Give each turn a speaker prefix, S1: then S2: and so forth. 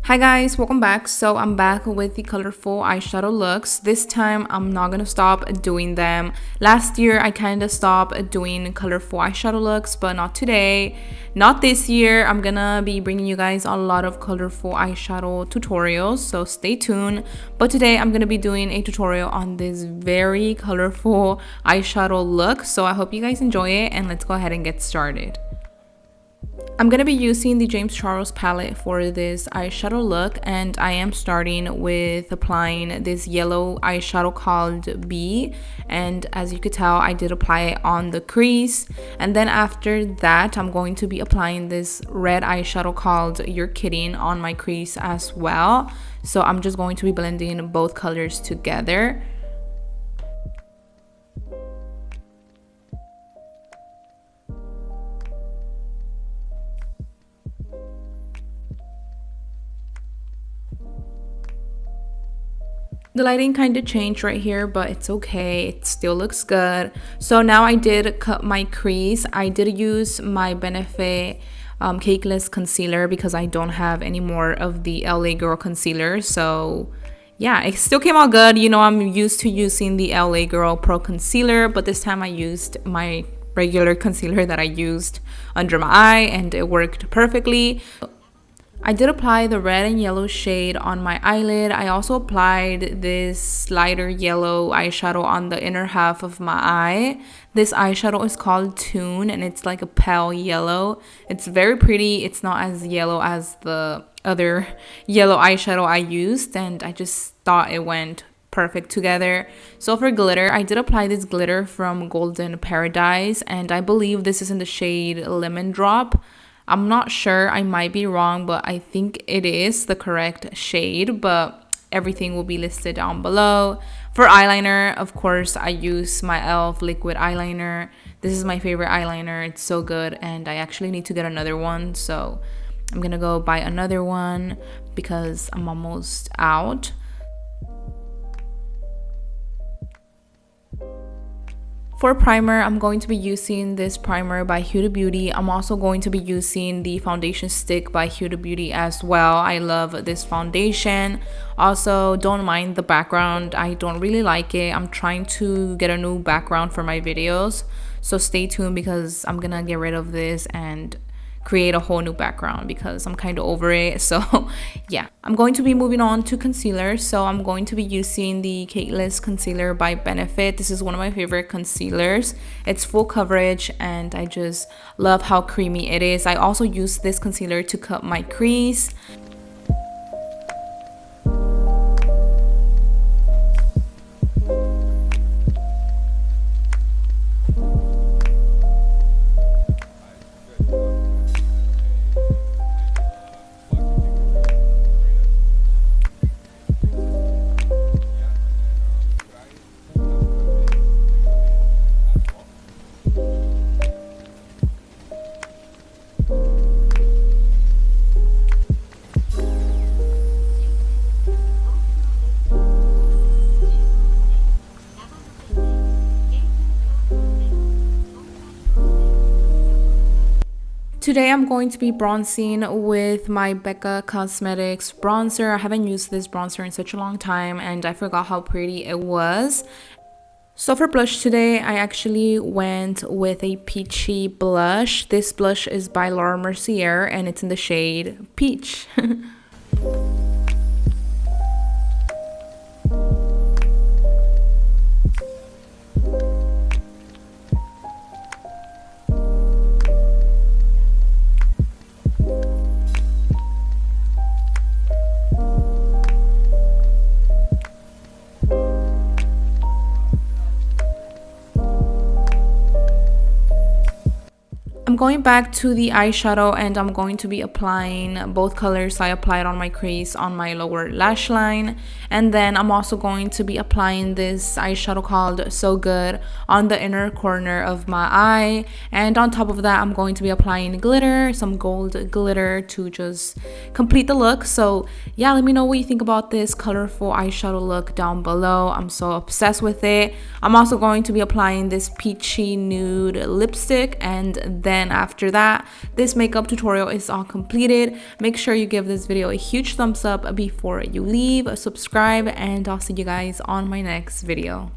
S1: Hi guys, welcome back. So I'm back with the colorful eyeshadow looks. This time I'm not gonna stop doing them. Last year I kind of stopped doing colorful eyeshadow looks, but not today. Not this year. I'm gonna be bringing you guys a lot of colorful eyeshadow tutorials, so stay tuned. But today I'm gonna be doing a tutorial on this very colorful eyeshadow look. So I hope you guys enjoy it, and let's go ahead and get started. I'm going to be using the James Charles palette for this eyeshadow look, and I am starting with applying this yellow eyeshadow called B, and as you could tell I did apply it on the crease, and then after that I'm going to be applying this red eyeshadow called You're Kidding on my crease as well. So I'm just going to be blending both colors together. The lighting kind of changed right here, but it's okay. It still looks good. So now I did cut my crease. I did use my Benefit Cakeless concealer because I don't have any more of the LA Girl concealer. So yeah, it still came out good. You know, I'm used to using the LA Girl Pro concealer, but this time I used my regular concealer that I used under my eye, and it worked perfectly. I did apply the red and yellow shade on my eyelid. I also applied this lighter yellow eyeshadow on the inner half of my eye. This eyeshadow is called Tune, and it's like a pale yellow. It's very pretty. It's not as yellow as the other yellow eyeshadow I used, and I just thought it went perfect together. So for glitter, I did apply this glitter from Golden Paradise, and I believe this is in the shade Lemon Drop. I'm not sure, I might be wrong, but I think it is the correct shade, but everything will be listed down below. For eyeliner, of course, I use my e.l.f. liquid eyeliner. This is my favorite eyeliner. It's so good, and I actually need to get another one, so I'm gonna go buy another one because I'm almost out. For primer, I'm going to be using this primer by Huda Beauty. I'm also going to be using the foundation stick by Huda Beauty as well. I love this foundation. Also, don't mind the background. I don't really like it. I'm trying to get a new background for my videos. So stay tuned because I'm gonna get rid of this and create a whole new background because I'm kind of over it. So yeah, I'm going to be moving on to concealer. So I'm going to be using the Cakeless concealer by Benefit. This is one of my favorite concealers. It's full coverage and I just love how creamy it is. I also use this concealer to cut my crease. Today I'm going to be bronzing with my Becca Cosmetics bronzer. I haven't used this bronzer in such a long time and I forgot how pretty it was. So for blush today, I actually went with a peachy blush. This blush is by Laura Mercier and it's in the shade Peach. I'm going back to the eyeshadow and I'm going to be applying both colors. I applied on my crease on my lower lash line, and then I'm also going to be applying this eyeshadow called So Good on the inner corner of my eye, and on top of that I'm going to be applying glitter, some gold glitter to just complete the look. So yeah, let me know what you think about this colorful eyeshadow look down below. I'm so obsessed with it. I'm also going to be applying this peachy nude lipstick, and then then after that, this makeup tutorial is all completed. Make sure you give this video a huge thumbs up before you leave, subscribe, and I'll see you guys on my next video.